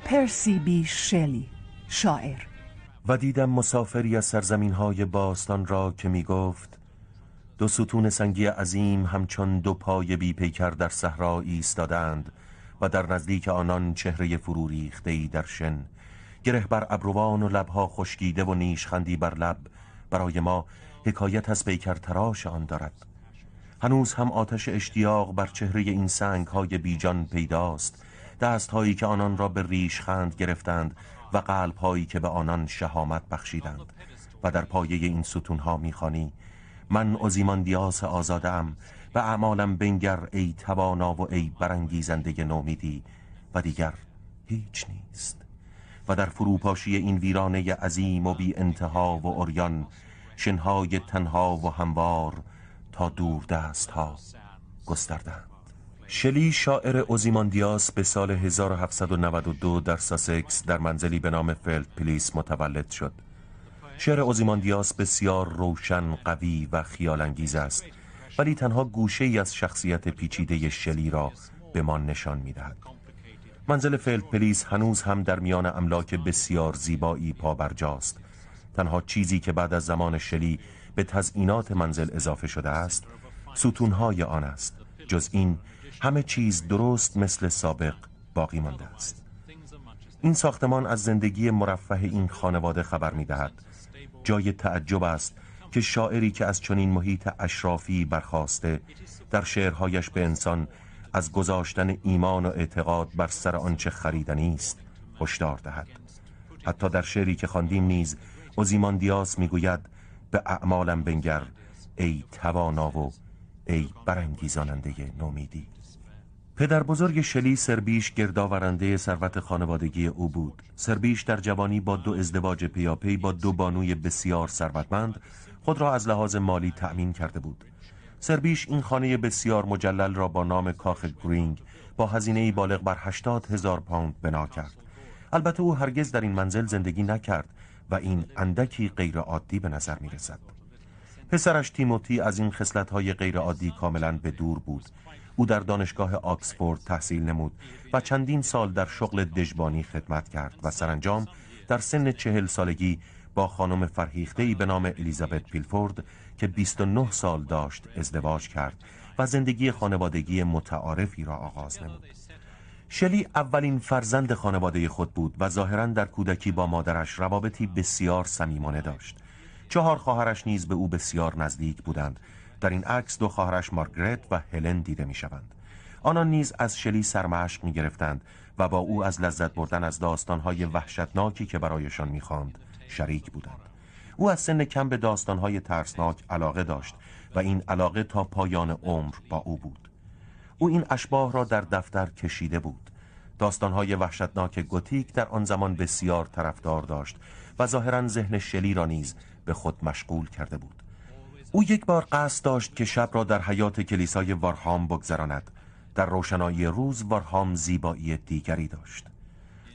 پرسی بی شلی، شاعر. و دیدم مسافری از سرزمین‌های باستان را که می گفت: دو ستون سنگی عظیم همچون دو پای بی پیکر در صحرا ایستادند و در نزدیک آنان چهره فرو ریخته‌ای در شن، گره بر ابروان و لبها خشکیده و نیشخندی بر لب. برای ما حکایت از پیکر تراش آن دارد. هنوز هم آتش اشتیاق بر چهره این سنگ‌های بیجان پیداست، دست‌هایی که آنان را به ریشخند گرفتند و قلب‌هایی که به آنان شهامت بخشیدند. و در پایه این ستون‌ها می‌خوانی: من اوزیماندیاس آزاده‌ام، به اعمالم بنگر ای توانا و ای برانگیزنده نومیدی، و دیگر هیچ نیست. و در فروپاشی این ویرانه عظیم و بی انتها و عریان، شنهای تنها و هموار تا دور دست ها گستردند. شلی شاعر اوزیماندیاس به سال 1792 در ساسکس در منزلی به نام فلد پلیس متولد شد. شعر اوزیماندیاس بسیار روشن، قوی و خیالانگیز است، ولی تنها گوشه‌ای از شخصیت پیچیده شلی را به ما نشان می‌دهد. منزل فلد پلیس هنوز هم در میان املاک بسیار زیبایی پابرجاست. تنها چیزی که بعد از زمان شلی به تزئینات منزل اضافه شده است ستونهای آن است. جز این همه چیز درست مثل سابق باقی مانده است. این ساختمان از زندگی مرفه این خانواده خبر می‌دهد. جای تعجب است که شاعری که از چنین محیط اشرافی برخاسته در شعرهایش به انسان از گذاشتن ایمان و اعتقاد بر سر آنچه خریدنی است هشدار دهد. حتی در شعری که خواندیم نیز اوزیماندیاس میگوید: به اعمالم بنگر ای توانا و ای برانگیزاننده نومیدی. پدر بزرگ شلی سربیش گردآورنده ثروت خانوادگی او بود. سربیش در جوانی با 2 ازدواج پیاپی با 2 بانوی بسیار ثروتمند خود را از لحاظ مالی تأمین کرده بود. سربیش این خانه بسیار مجلل را با نام کاخ گرینگ با هزینه‌ای بالغ بر 80,000 پوند بنا کرد. البته او هرگز در این منزل زندگی نکرد و این اندکی غیر عادی به نظر می رسد. پسرش تیموتی از این خصلت‌های غیر عادی کاملاً به دور بود. او در دانشگاه آکسفورد تحصیل نمود و چندین سال در شغل دژبانی خدمت کرد و سرانجام در سن 40 سالگی با خانم فرهیخته‌ای به نام الیزابت پیلفورد که 29 سال داشت ازدواج کرد و زندگی خانوادگی متعارفی را آغاز نمود. شلی اولین فرزند خانواده خود بود و ظاهراً در کودکی با مادرش روابطی بسیار صمیمانه داشت. 4 خواهرش نیز به او بسیار نزدیک بودند. در این عکس 2 خواهرش مارگرت و هلن دیده می شوند. آنان نیز از شلی سرمشق می گرفتند و با او از لذت بردن از داستانهای وحشتناکی که برایشان می خواند شریک بودند. او از سن کم به داستانهای ترسناک علاقه داشت و این علاقه تا پایان عمر با او بود. او این اشباح را در دفتر کشیده بود. داستانهای وحشتناک گوتیک در آن زمان بسیار طرفدار داشت و ظاهراً ذهن شلی را نیز به خود مشغول کرده بود. او یک بار قصد داشت که شب را در حیاط کلیسای وارهام بگذراند. در روشنایی روز وارهام زیبایی دیگری داشت.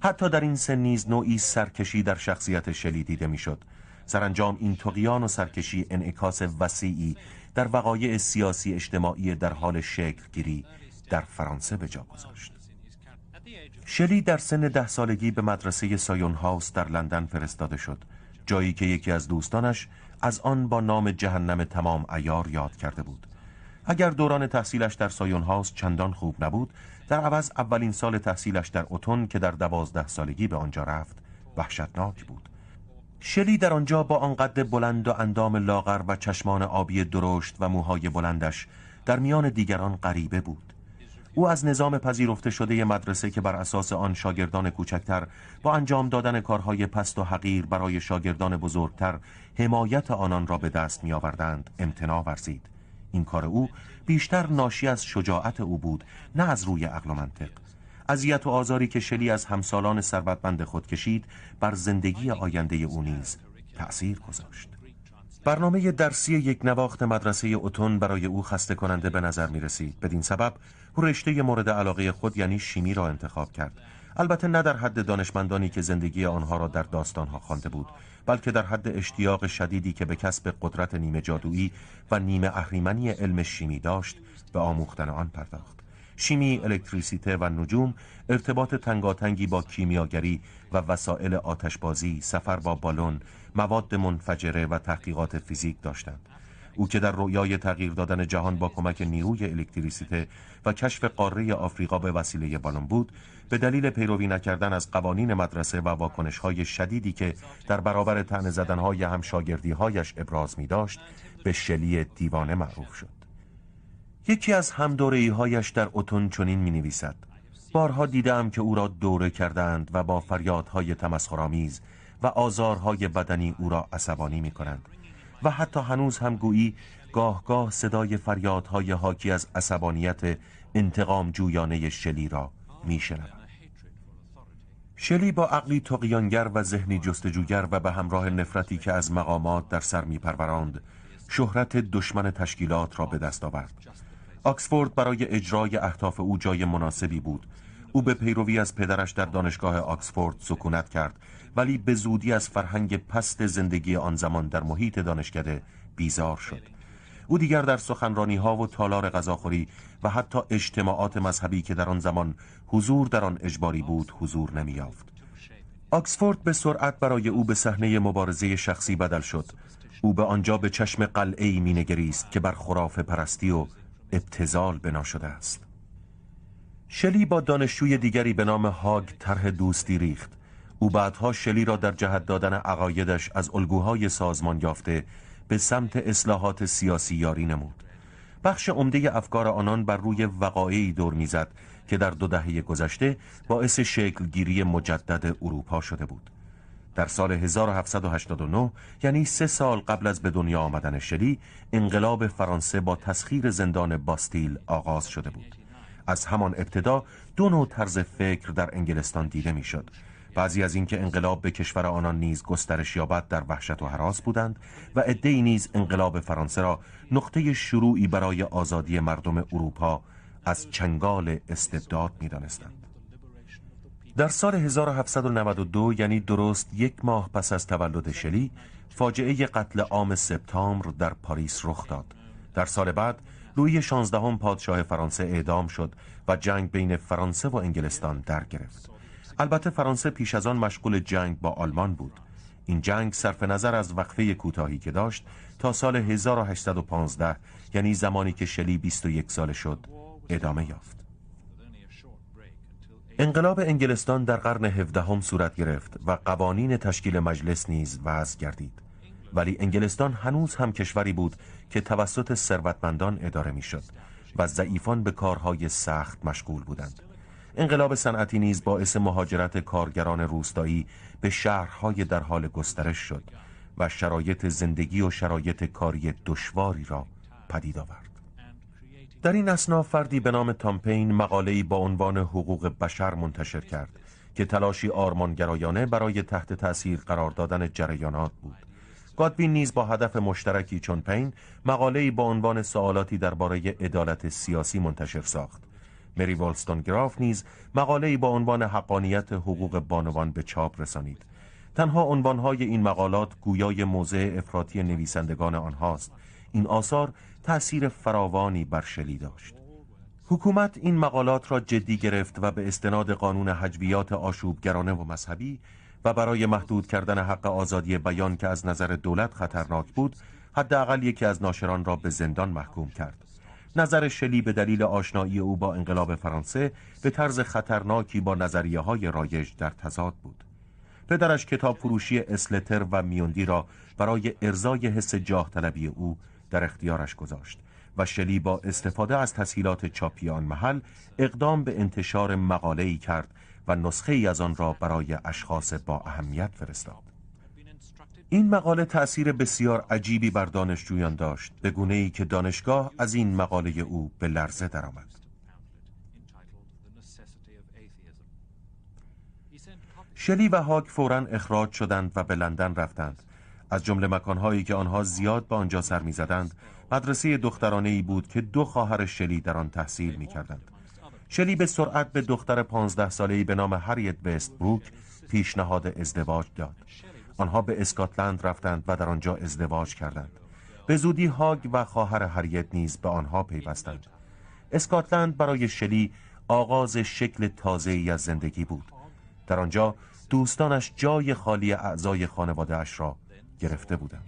حتی در این سن نیز نوعی سرکشی در شخصیت شلی دیده میشد. سرانجام این طغیان و سرکشی انعکاس وسیعی در وقایع سیاسی اجتماعی در حال شکل گیری در فرانسه به جا گذاشت. شلی در سن 10 سالگی به مدرسه سایون هاوس در لندن فرستاده شد، جایی که یکی از دوستانش از آن با نام جهنم تمام عیار یاد کرده بود. اگر دوران تحصیلش در سایون هاوس چندان خوب نبود، در عوض اولین سال تحصیلش در اوتون که در 12 سالگی به آنجا رفت وحشتناک بود. شلی در آنجا با آن قد بلند و اندام لاغر و چشمان آبی درشت و موهای بلندش در میان دیگران غریبه بود. او از نظام پذیرفته شده مدرسه که بر اساس آن شاگردان کوچکتر با انجام دادن کارهای پست و حقیر برای شاگردان بزرگتر حمایت آنان را به دست می آوردند امتناع ورزید. این کار او بیشتر ناشی از شجاعت او بود، نه از روی عقل و منطق. اذیت و آزاری که شلی از همسالان ثروتمند خود کشید بر زندگی آینده او نیز تأثیر گذاشت. برنامه درسی یک نواخت مدرسه اوتون برای او خسته کننده به نظر می رسید. بدین سبب او رشته مورد علاقه خود یعنی شیمی را انتخاب کرد. البته نه در حد دانشمندانی که زندگی آنها را در داستانها خوانده بود، بلکه در حد اشتیاق شدیدی که به کسب قدرت نیمه جادویی و نیمه اهریمنی علم شیمی داشت به آموختن آن پرداخت. شیمی، الکتریسیته و نجوم، ارتباط تنگاتنگی با کیمیاگری و وسایل آتشبازی، سفر با بالون، مواد منفجره و تحقیقات فیزیک داشتند. او که در رویای تغییر دادن جهان با کمک نیروی الکتریسیته و کشف قاره آفریقا به وسیله بالون بود، به دلیل پیروی نکردن از قوانین مدرسه و واکنش‌های شدیدی که در برابر طعنه زدن‌های همشاگردی‌هایش ابراز می‌داشت، به شلی دیوانه معروف شد. یکی از همدوره‌ای‌هایش در اتون چنین می‌نویسد: بارها دیدم که او را دوره کردند و با فریادهای تمسخرآمیز و آزارهای بدنی او را عصبانی می‌کنند و حتی هنوز هم گویی گاه صدای فریادهای حاکی از عصبانیت انتقام جویانه شلی را می‌شنوم. شلی با عقلی طغیانگر و ذهنی جستجوگر و به همراه نفرتی که از مقامات در سر می‌پروراند، شهرت دشمن تشکیلات را به دست آورد. آکسفورد برای اجرای اهداف او جای مناسبی بود. او به پیروی از پدرش در دانشگاه آکسفورد سکونت کرد، ولی به زودی از فرهنگ پست زندگی آن زمان در محیط دانشکده بیزار شد. او دیگر در سخنرانی‌ها و تالار غذاخوری و حتی اجتماعات مذهبی که در آن زمان حضور در آن اجباری بود حضور نمی‌یافت. آکسفورد به سرعت برای او به صحنه مبارزه شخصی بدل شد. او به آنجا به چشم قلعه‌ای می‌نگریست که بر خرافه پرستی و ابتذال بنا شده است. شلی با دانشجوی دیگری به نام هاگ طرح دوستی ریخت. او بعدها شلی را در جهت دادن عقایدش از الگوهای سازمان یافته به سمت اصلاحات سیاسی یاری نمود. بخش عمده افکار آنان بر روی وقایعی دور میزد که در 2 دهه گذشته باعث شکلگیری مجدد اروپا شده بود. در سال 1789، یعنی 3 سال قبل از به دنیا آمدن شلی، انقلاب فرانسه با تسخیر زندان باستیل آغاز شده بود. از همان ابتدا 2 نوع طرز فکر در انگلستان دیده میشد. بعضی از اینکه انقلاب به کشور آنان نیز گسترش یابد در وحشت و هراس بودند و عده‌ای نیز انقلاب فرانسه را نقطه شروعی برای آزادی مردم اروپا از چنگال استبداد می‌دانستند. در سال 1792، یعنی درست 1 ماه پس از تولد شلی، فاجعه قتل عام سپتامبر در پاریس رخ داد. در سال بعد لویی 16 پادشاه فرانسه اعدام شد و جنگ بین فرانسه و انگلستان در گرفت. البته فرانسه پیش از آن مشغول جنگ با آلمان بود. این جنگ صرف نظر از وقفه کوتاهی که داشت تا سال 1815، یعنی زمانی که شلی 21 ساله شد، ادامه یافت. انقلاب انگلستان در قرن 17 صورت گرفت و قوانین تشکیل مجلس نیز وضع گردید. ولی انگلستان هنوز هم کشوری بود که توسط ثروتمندان اداره میشد و ضعیفان به کارهای سخت مشغول بودند. انقلاب صنعتی نیز باعث مهاجرت کارگران روستایی به شهرهای در حال گسترش شد و شرایط زندگی و شرایط کاری دشواری را پدید آورد. در این اثنا فردی به نام تامپین مقاله‌ای با عنوان حقوق بشر منتشر کرد که تلاشی آرمانگرایانه برای تحت تأثیر قرار دادن جریانات بود. گادوین نیز با هدف مشترکی چون پین مقاله‌ای با عنوان سوالاتی درباره عدالت سیاسی منتشر ساخت. مری وولستونگراف نیز مقاله‌ای با عنوان حقانیت حقوق بانوان به چاپ رسانید. تنها عنوانهای این مقالات گویای موضع افراطی نویسندگان آنهاست. این آثار تأثیر فراوانی بر شلی داشت. حکومت این مقالات را جدی گرفت و به استناد قانون حجویات آشوبگرانه و مذهبی و برای محدود کردن حق آزادی بیان که از نظر دولت خطرناک بود، حداقل یکی از ناشران را به زندان محکوم کرد. نظر شلی به دلیل آشنایی او با انقلاب فرانسه به طرز خطرناکی با نظریه‌های رایج در تضاد بود. پدرش کتاب فروشی اسلتر و میوندی را برای ارضای حس جاه طلبی او در اختیارش گذاشت و شلی با استفاده از تسهیلات چاپی آن محل اقدام به انتشار مقاله‌ای کرد و نسخه ای از آن را برای اشخاص با اهمیت فرستاد. این مقاله تأثیر بسیار عجیبی بر دانشجویان داشت، به گونه‌ای که دانشگاه از این مقاله او به لرزه درآمد. شلی و هاگ فوراً اخراج شدند و به لندن رفتند. از جمله مکانهایی که آنها زیاد به آنجا سر می‌زدند، مدرسه دخترانه‌ای بود که 2 خواهر شلی در آن تحصیل می‌کردند. شلی به سرعت به دختر 15 ساله‌ای به نام هریت وستبروک پیشنهاد ازدواج داد. آنها به اسکاتلند رفتند و در آنجا ازدواج کردند. به زودی هاگ و خواهر هریت نیز به آنها پیوستند. اسکاتلند برای شلی آغاز شکل تازه‌ای از زندگی بود. در آنجا دوستانش جای خالی اعضای خانواده‌اش را گرفته بودند.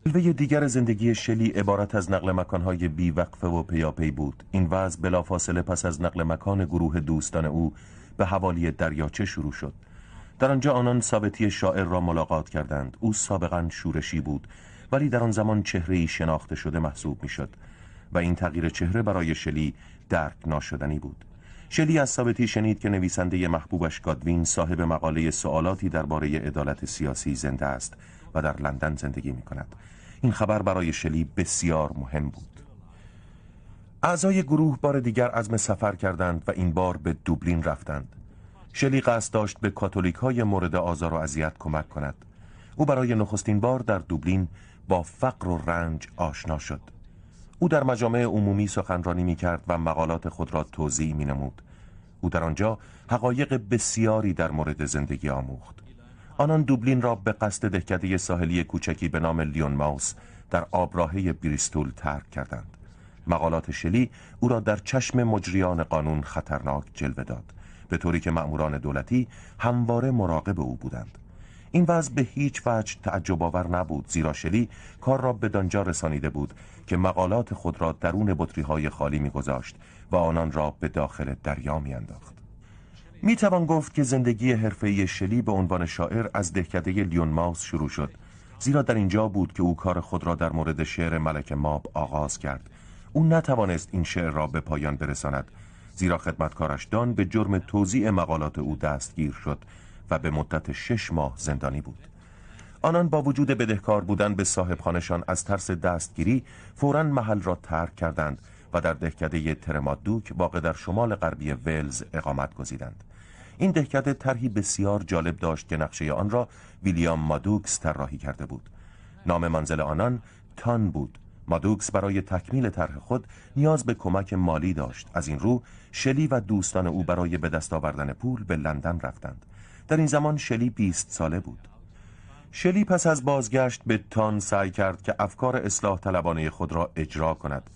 جلوه دیگر زندگی شلی عبارت از نقل مکان‌های بی‌وقفه و پیاپی بود. این وضع بلافاصله پس از نقل مکان گروه دوستان او به حوالی دریاچه شروع شد. در آنجا آنان ثابتی شاعر را ملاقات کردند. او سابقاً شورشی بود، ولی در آن زمان چهره‌ای شناخته شده محسوب می‌شد و این تغییر چهره برای شلی درک ناشدنی بود. شلی از ثابتی شنید که نویسنده محبوبش گادوین صاحب مقاله سوالاتی درباره عدالت سیاسی زنده است و در لندن زندگی می‌کند. این خبر برای شلی بسیار مهم بود. اعضای گروه بار دیگر عزم سفر کردند و این بار به دوبلین رفتند. شلی قصد داشت به کاتولیک‌های مورد آزار و اذیت کمک کند. او برای نخستین بار در دوبلین با فقر و رنج آشنا شد. او در مجامع عمومی سخنرانی می‌کرد و مقالات خود را توضیح می‌نمود. او در آنجا حقایق بسیاری در مورد زندگی آموخت. آنان دوبلین را به قصد دهکده ساحلی کوچکی به نام لیون ماوس در آبراهه بریستول ترک کردند. مقالات شلی او را در چشم مجریان قانون خطرناک جلوه داد، به طوری که مأموران دولتی همواره مراقب او بودند. این وضع به هیچ وجه تعجب آور نبود، زیرا شلی کار را به دانجا رسانیده بود که مقالات خود را درون بطری‌های خالی می‌گذاشت و آنان را به داخل دریا می‌انداخت. میتوان گفت که زندگی حرفه‌ای شلی به عنوان شاعر از دهکده لیون ماوس شروع شد، زیرا در اینجا بود که او کار خود را در مورد شعر ملک ماب آغاز کرد. او نتوانست این شعر را به پایان برساند، زیرا خدمتکارش دان به جرم توزیع مقالات او دستگیر شد و به مدت 6 ماه زندانی بود. آنان با وجود بدهکار بودن به صاحبخانه‌شان از ترس دستگیری فوراً محل را ترک کردند و در دهکده ترمادوک واقع در شمال غربی ولز اقامت گزیدند. این دهکده طرحی بسیار جالب داشت که نقشه آن را ویلیام مادوکس طراحی کرده بود. نام منزل آنان تان بود. مادوکس برای تکمیل طرح خود نیاز به کمک مالی داشت. از این رو شلی و دوستان او برای به دست آوردن پول به لندن رفتند. در این زمان شلی 20 ساله بود. شلی پس از بازگشت به تان سعی کرد که افکار اصلاح طلبانه خود را اجرا کند.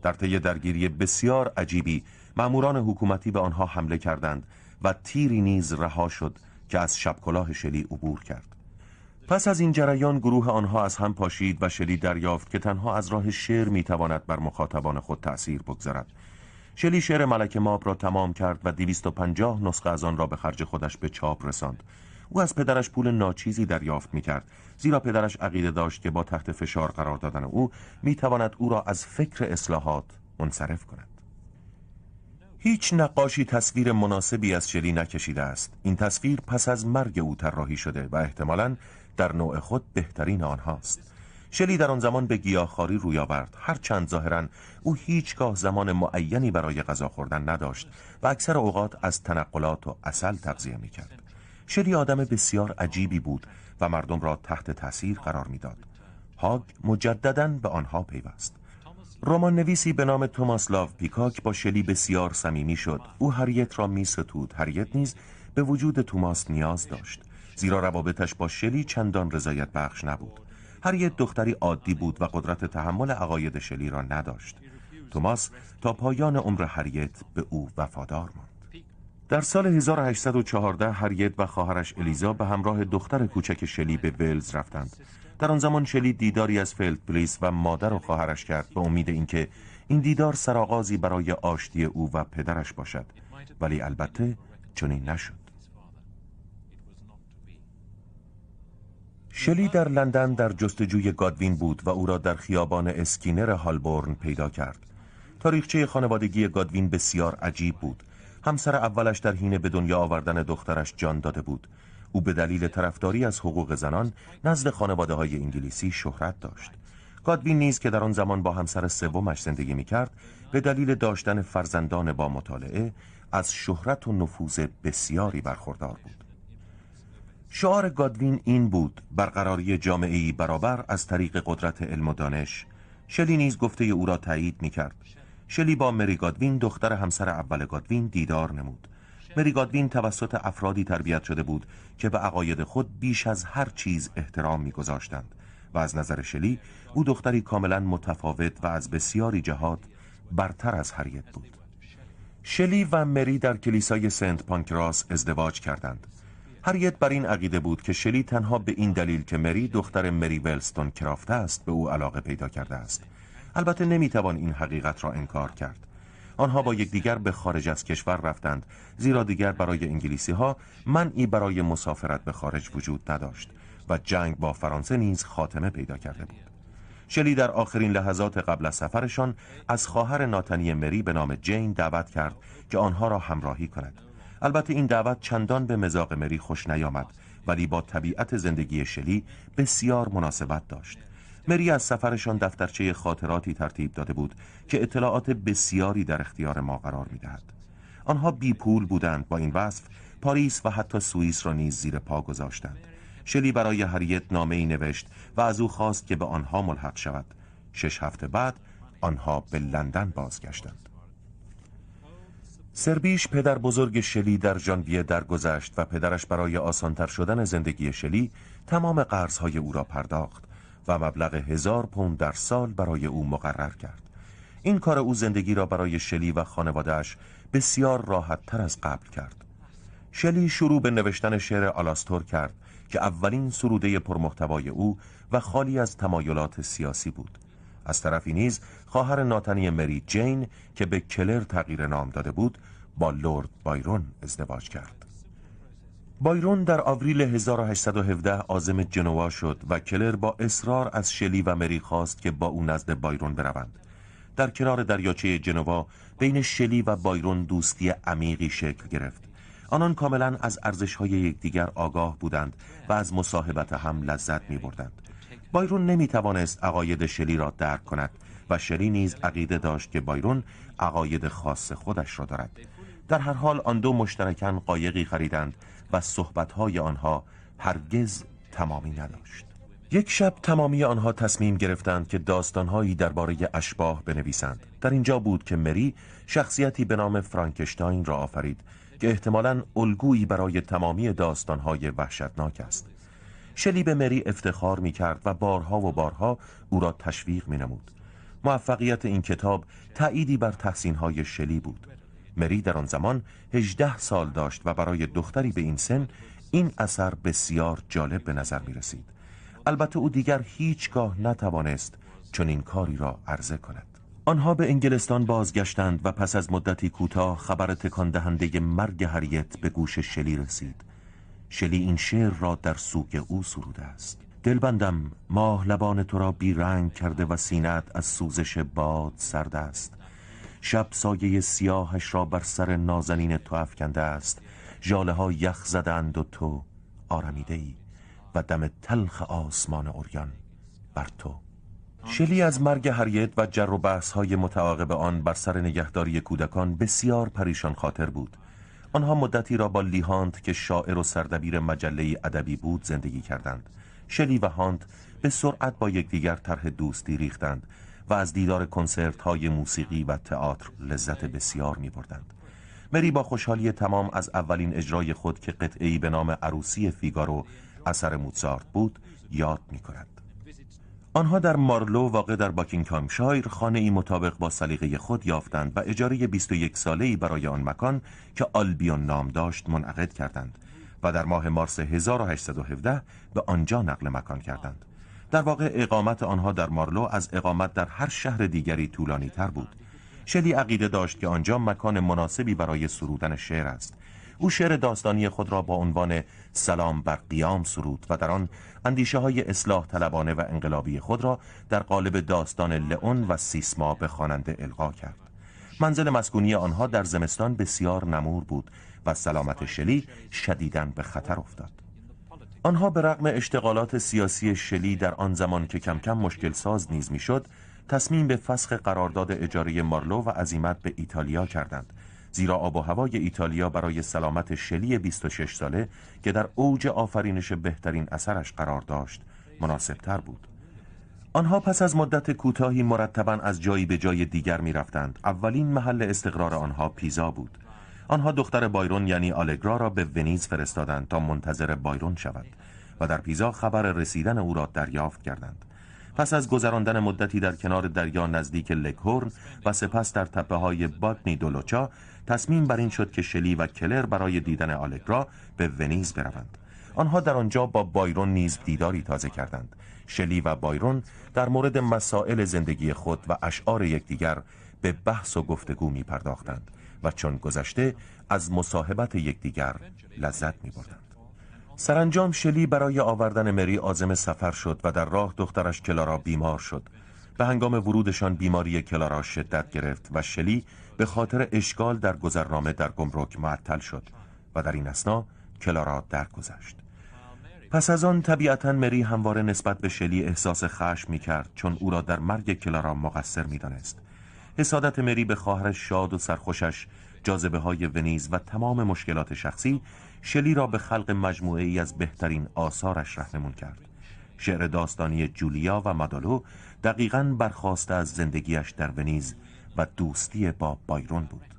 در طی درگیری بسیار عجیبی مأموران حکومتی به آنها حمله کردند و تیری نیز رها شد که از شب کلاه شلی عبور کرد. پس از این جریان گروه آنها از هم پاشید و شلی دریافت که تنها از راه شعر میتواند بر مخاطبان خود تأثیر بگذارد. شلی شعر ملک ماب را تمام کرد و 250 نسخه از آن را به خرج خودش به چاپ رساند. او از پدرش پول ناچیزی دریافت میکرد، زیرا پدرش عقیده داشت که با تحت فشار قرار دادن او میتواند او را از فکر اصلاحات منصرف کند. هیچ نقاشی تصویر مناسبی از شلی نکشیده است. این تصویر پس از مرگ او طراحی شده و احتمالاً در نوع خود بهترین آنهاست. شلی در آن زمان به گیاهخواری روی آورد، هرچند ظاهراً او هیچگاه زمان معینی برای غذا خوردن نداشت و اکثر اوقات از تنقلات و عسل تغذیه میکرد. شلی آدم بسیار عجیبی بود و مردم را تحت تأثیر قرار میداد. هاگ مجدداً به آنها پیوست. رمان نویسی به نام توماس لاو پیکاک با شلی بسیار صمیمی شد. او هریت را میستود. هریت نیز به وجود توماس نیاز داشت، زیرا روابطش با شلی چندان رضایت بخش نبود. هریت دختری عادی بود و قدرت تحمل عقاید شلی را نداشت. توماس تا پایان عمر هریت به او وفادار ماند. در سال 1814 هریت و خواهرش الیزا به همراه دختر کوچک شلی به ولز رفتند. در آن زمان شلی دیداری از فلدپلیس و مادر و خواهرش کرد به امید اینکه این دیدار سرآغازی برای آشتی او و پدرش باشد، ولی البته چنین نشد. شلی در لندن در جستجوی گادوین بود و او را در خیابان اسکینر هالبورن پیدا کرد. تاریخچه خانوادگی گادوین بسیار عجیب بود. همسر اولش در حین به دنیا آوردن دخترش جان داده بود. او به دلیل طرفداری از حقوق زنان نزد خانواده‌های انگلیسی شهرت داشت. گادوین نیز که در آن زمان با همسر سومش زندگی می‌کرد، به دلیل داشتن فرزندان با مطالعه از شهرت و نفوذ بسیاری برخوردار بود. شعار گادوین این بود: برقراری جامعه‌ای برابر از طریق قدرت علم و دانش. شلی نیز گفته او را تایید می‌کرد. شلی با مری گادوین دختر همسر اول گادوین دیدار نمود. مری گادوین توسط افرادی تربیت شده بود که به عقاید خود بیش از هر چیز احترام می‌گذاشتند و از نظر شلی او دختری کاملا متفاوت و از بسیاری جهات برتر از هریت بود. شلی و مری در کلیسای سنت پانکراس ازدواج کردند. هریت بر این عقیده بود که شلی تنها به این دلیل که مری دختر مری ولستون کرافت است به او علاقه پیدا کرده است. البته نمیتوان این حقیقت را انکار کرد. آنها با یکدیگر به خارج از کشور رفتند، زیرا دیگر برای انگلیسی ها منعی برای مسافرت به خارج وجود نداشت و جنگ با فرانسه نیز خاتمه پیدا کرده بود. شلی در آخرین لحظات قبل از سفرشان از خواهر ناتنی مری به نام جین دعوت کرد که آنها را همراهی کند. البته این دعوت چندان به مذاق مری خوش نیامد، ولی با طبیعت زندگی شلی بسیار مناسبت داشت. مری از سفرشان دفترچه خاطراتی ترتیب داده بود که اطلاعات بسیاری در اختیار ما قرار می‌دهد. آنها بی پول بودند. با این وصف پاریس و حتی سوئیس را نیز زیر پا گذاشتند. شلی برای هریت نامه‌ای نوشت و از او خواست که به آنها ملحق شود. 6 هفته بعد آنها به لندن بازگشتند. سربیش پدر بزرگ شلی در ژانویه درگذشت و پدرش برای آسانتر شدن زندگی شلی تمام قرضهای او را پرداخت و مبلغ 1000 پوند در سال برای او مقرر کرد. این کار او زندگی را برای شلی و خانواده‌اش بسیار راحت تر از قبل کرد. شلی شروع به نوشتن شعر آلاستور کرد که اولین سروده پرمحتوای او و خالی از تمایلات سیاسی بود. از طرفی نیز خواهر ناتنی مری جین که به کلر تغییر نام داده بود با لورد بایرون ازدواج کرد. بایرون در آوریل 1817 عازم جنوا شد و کلر با اصرار از شلی و مری خواست که با او نزد بایرون بروند. در کنار دریاچه جنوا بین شلی و بایرون دوستی عمیقی شکل گرفت. آنان کاملا از ارزش‌های یکدیگر آگاه بودند و از مصاحبت هم لذت می‌بردند. بایرون نمی‌توانست عقاید شلی را درک کند و شلی نیز عقیده داشت که بایرون عقاید خاص خودش را دارد. در هر حال آن دو مشترکاً قایقی خریدند و صحبت‌های آنها هرگز تمامی نداشت. یک شب تمامی آنها تصمیم گرفتند که داستان‌هایی درباره اشباح بنویسند. در اینجا بود که مری شخصیتی به نام فرانکشتاین را آفرید که احتمالاً الگویی برای تمامی داستان‌های وحشتناک است. شلی به مری افتخار می‌کرد و بارها و بارها او را تشویق می‌نمود. موفقیت این کتاب تأییدی بر تحسین‌های شلی بود. مری در آن زمان 18 سال داشت و برای دختری به این سن این اثر بسیار جالب به نظر می‌رسید. البته او دیگر هیچگاه نتوانست چنین کاری را عرضه کند. آنها به انگلستان بازگشتند و پس از مدتی کوتاه خبر تکان دهنده مرگ هریت به گوش شلی رسید. شلی این شعر را در سوگ او سروده است: دلبندم ماه لبان تو را بی رنگ کرده و سینه‌ات از سوزش باد سرد است. شب سایه سیاهش را بر سر نازنین تو افکنده است. ژاله ها یخ زدند و تو آرمیده ای و دم تلخ آسمان عریان بر تو. شلی از مرگ هریت و جر و بحث های متعاقب آن بر سر نگهداری کودکان بسیار پریشان خاطر بود. آنها مدتی را با لی هانت که شاعر و سردبیر مجله ادبی بود زندگی کردند. شلی و هانت به سرعت با یکدیگر طرح دوستی ریختند و از دیدار کنسرت های موسیقی و تئاتر لذت بسیار می بردند. مری با خوشحالی تمام از اولین اجرای خود که قطعه‌ای به نام عروسی فیگارو اثر موزارت بود یاد می کند. آنها در مارلو واقع در باکینگهامشایر خانه‌ای مطابق با سلیقه خود یافتند و اجاره 21 ساله‌ای برای آن مکان که آلبیون نام داشت منعقد کردند و در ماه مارس 1817 به آنجا نقل مکان کردند. در واقع اقامت آنها در مارلو از اقامت در هر شهر دیگری طولانی تر بود. شلی عقیده داشت که آنجا مکان مناسبی برای سرودن شعر است. او شعر داستانی خود را با عنوان سلام بر قیام سرود و در آن اندیشه های اصلاح طلبانه و انقلابی خود را در قالب داستان لئون و سیسما به خواننده القا کرد. منزل مسکونی آنها در زمستان بسیار نمور بود و سلامت شلی شدیداً به خطر افتاد. آنها به رغم اشتغالات سیاسی شلی در آن زمان که کم کم مشکل ساز نیز میشد، تصمیم به فسخ قرارداد اجاره مارلو و عزیمت به ایتالیا کردند، زیرا آب و هوای ایتالیا برای سلامت شلی 26 ساله که در اوج آفرینش بهترین اثرش قرار داشت مناسب تر بود. آنها پس از مدت کوتاهی مرتباً از جایی به جای دیگر می رفتند. اولین محل استقرار آنها پیزا بود. آنها دختر بایرون یعنی آلگرا را به ونیز فرستادند تا منتظر بایرون شود و در پیزا خبر رسیدن او را دریافت کردند. پس از گذراندن مدتی در کنار دریا نزدیک لکهورن و سپس در تپه‌های باگنی دولوچا، تصمیم بر این شد که شلی و کلر برای دیدن آلگرا به ونیز بروند. آنها در آنجا با بایرون نیز دیداری تازه کردند. شلی و بایرون در مورد مسائل زندگی خود و اشعار یکدیگر به بحث و گفتگو می پرداختند و چون گذشته از مصاحبت یکدیگر لذت می بردند. سرانجام شلی برای آوردن مری عازم سفر شد و در راه دخترش کلارا بیمار شد. به هنگام ورودشان بیماری کلارا شدت گرفت و شلی به خاطر اشکال در گذرنامه در گمرک معطل شد و در این اثنا کلارا درگذشت. پس از آن طبیعتاً مری همواره نسبت به شلی احساس خشم می کرد، چون او را در مرگ کلارا مقصر می دانست. حسادت مری به خواهرش شاد و سرخوشش، جاذبه های ونیز و تمام مشکلات شخصی شلی را به خلق مجموعه ای از بهترین آثارش راهنمون کرد. شعر داستانی جولیا و مادالو دقیقاً برخواسته از زندگیش در ونیز و دوستی با بایرون بود.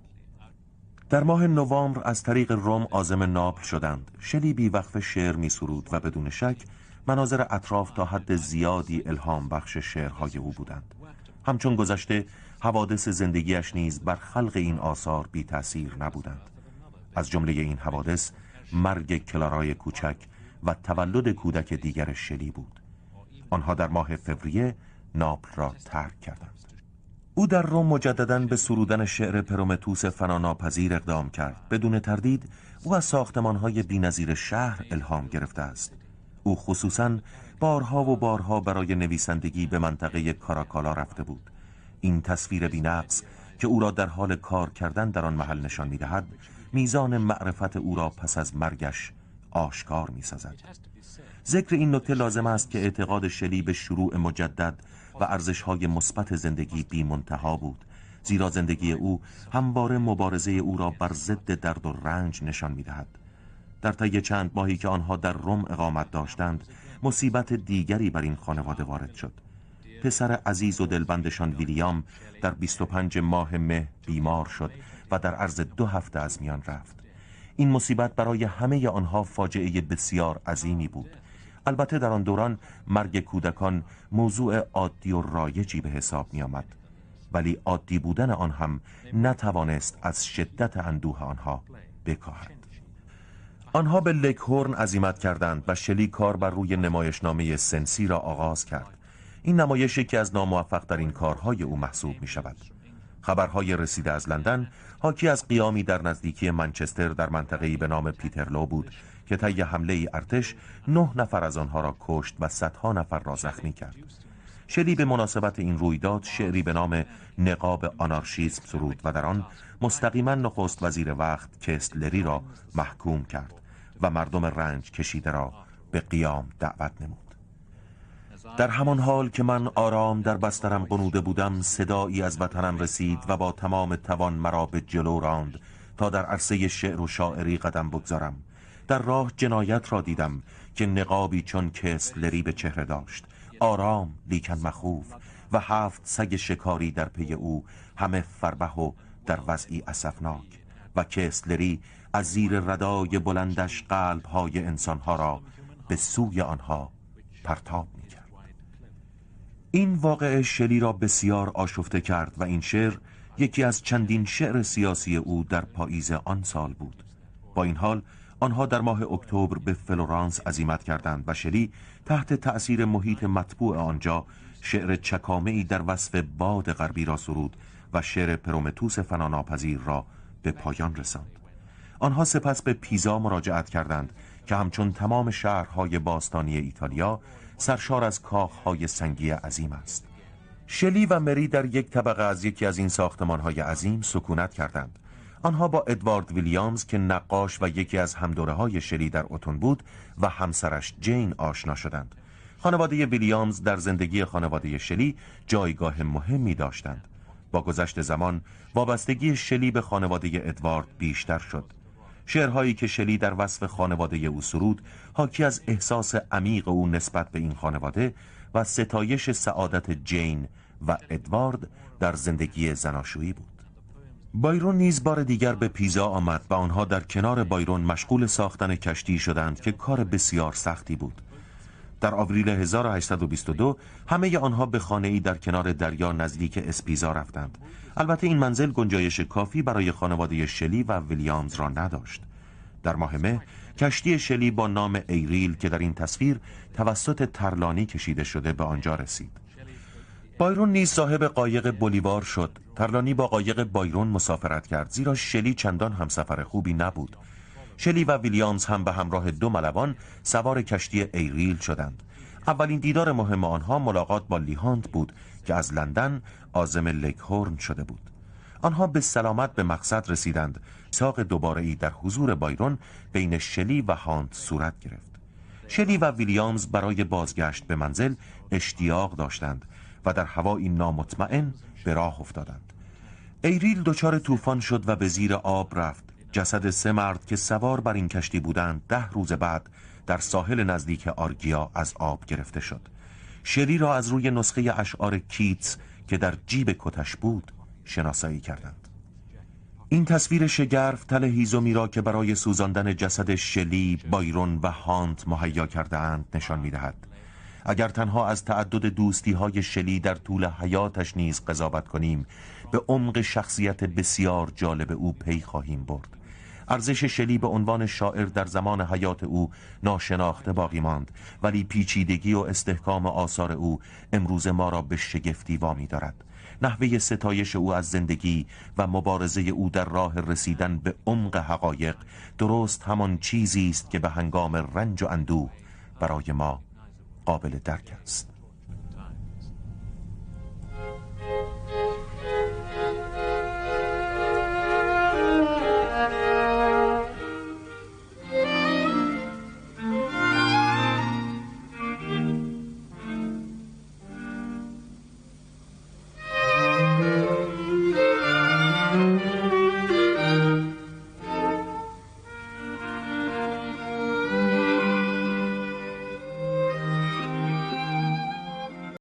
در ماه نوامبر از طریق روم عازم ناپل شدند. شلی بی وقف شعر می سرود و بدون شک مناظر اطراف تا حد زیادی الهام بخش شعرهای او بودند. همچون گذشته حوادث زندگیش نیز بر خلق این آثار بی تأثیر نبودند. از جمله این حوادث مرگ کلارای کوچک و تولد کودک دیگر شلی بود. آنها در ماه فوریه ناپل را ترک کردند. او در روم مجدداً به سرودن شعر پرومتوس فناناپذیر اقدام کرد. بدون تردید او از ساختمان‌های بی‌نظیر شهر الهام گرفته است. او خصوصاً بارها و بارها برای نویسندگی به منطقه کاراکالا رفته بود. این تصویر بی‌نقص که او را در حال کار کردن در آن محل نشان می‌دهد، میزان معرفت او را پس از مرگش آشکار می‌سازد. ذکر این نکته لازم است که اعتقاد شلی به شروع مجدد و ارزش‌های مثبت زندگی بی منتها بود، زیرا زندگی او همواره مبارزه او را بر ضد درد و رنج نشان می‌دهد. در طی چند ماهی که آنها در روم اقامت داشتند، مصیبت دیگری بر این خانواده وارد شد. پسر عزیز و دلبندشان ویلیام در 25 ماه مه بیمار شد و در عرض 2 هفته از میان رفت. این مصیبت برای همه آنها فاجعه بسیار عظیمی بود. البته در آن دوران مرگ کودکان موضوع عادی و رایجی به حساب می آمد، ولی عادی بودن آن هم نتوانست از شدت اندوه آنها بکاهد. آنها به لکهورن عزیمت کردند و شلی کار بر روی نمایشنامه سنسی را آغاز کرد. این نمایش یکی از ناموفق در این کارهای او محسوب می شود. خبرهای رسیده از لندن حاکی از قیامی در نزدیکی منچستر در منطقه‌ای به نام پیترلو بود که طی حمله ارتش 9 نفر از آنها را کشت و صدها نفر را زخمی کرد. شلی به مناسبت این رویداد شعری به نام نقاب آنارشیسم سرود و در آن مستقیما نخست وزیر وقت کستلری را محکوم کرد و مردم رنج کشیده را به قیام دعوت نمود. در همان حال که من آرام در بسترم غنوده بودم، صدایی از وطنم رسید و با تمام توان مرا به جلو راند تا در عرصه شعر و شاعری قدم بگذارم. در راه جنایت را دیدم که نقابی چون کستلری به چهره داشت، آرام لیکن مخوف، و 7 سگ شکاری در پی او، همه فربه و در وضعی اسفناک، و کستلری از زیر ردای بلندش قلب‌های انسانها را به سوی آنها پرتاب می‌کرد. این واقعه شلی را بسیار آشفته کرد و این شعر یکی از چندین شعر سیاسی او در پاییز آن سال بود. با این حال آنها در ماه اکتبر به فلورانس عزیمت کردند و شلی تحت تأثیر محیط مطبوع آنجا شعر چکامه‌ای در وصف باد غربی را سرود و شعر پرومتوس فناناپذیر را به پایان رساند. آنها سپس به پیزا مراجعت کردند که همچون تمام شهرهای باستانی ایتالیا سرشار از کاخهای سنگی عظیم است. شلی و مری در یک طبقه از یکی از این ساختمانهای عظیم سکونت کردند. آنها با ادوارد ویلیامز که نقاش و یکی از همدوره‌های شلی در اتون بود و همسرش جین آشنا شدند. خانواده ویلیامز در زندگی خانواده شلی جایگاه مهمی داشتند. با گذشت زمان وابستگی شلی به خانواده ادوارد بیشتر شد. شعرهایی که شلی در وصف خانواده او سرود حاکی از احساس عمیق او نسبت به این خانواده و ستایش سعادت جین و ادوارد در زندگی زناشویی بود. بایرون نیز بار دیگر به پیزا آمد و آنها در کنار بایرون مشغول ساختن کشتی شدند که کار بسیار سختی بود. در آوریل 1822 همه آنها به خانه‌ای در کنار دریا نزدیک اسپیزا رفتند. البته این منزل گنجایش کافی برای خانواده شلی و ویلیامز را نداشت. در ماه مه کشتی شلی با نام ایریل که در این تصویر توسط ترلانی کشیده شده به آنجا رسید. بایرون نیز صاحب قایق بولیوار شد. ترلانی با قایق بایرون مسافرت کرد، زیرا شلی چندان همسفر خوبی نبود. شلی و ویلیامز هم به همراه 2 ملوان سوار کشتی ایریل شدند. اولین دیدار مهم آنها ملاقات با لیهانت بود که از لندن عازم لیکهورن شده بود. آنها به سلامت به مقصد رسیدند. ساق دوباره‌ای در حضور بایرون بین شلی و هانت صورت گرفت. شلی و ویلیامز برای بازگشت به منزل اشتیاق داشتند و در هوایی نامطمئن به راه افتادند. ایریل دچار طوفان شد و به زیر آب رفت. جسد 3 مرد که سوار بر این کشتی بودند 10 روز بعد در ساحل نزدیک آرگیا از آب گرفته شد. شلی را از روی نسخه اشعار کیتس که در جیب کتش بود شناسایی کردند. این تصویر شگرف تل هیزمی را که برای سوزاندن جسد شلی، بایرون و هانت مهیا کرده اند نشان می‌دهد. اگر تنها از تعدد دوستی‌های شلی در طول حیاتش نیز قضاوت کنیم، به عمق شخصیت بسیار جالب او پی خواهیم برد. ارزش شلی به عنوان شاعر در زمان حیات او ناشناخته باقی ماند، ولی پیچیدگی و استحکام آثار او امروز ما را به شگفتی وامی دارد. نحوه ستایش او از زندگی و مبارزه او در راه رسیدن به عمق حقایق درست همان چیزی است که به هنگام رنج و اندوه برای ما قابل درک است.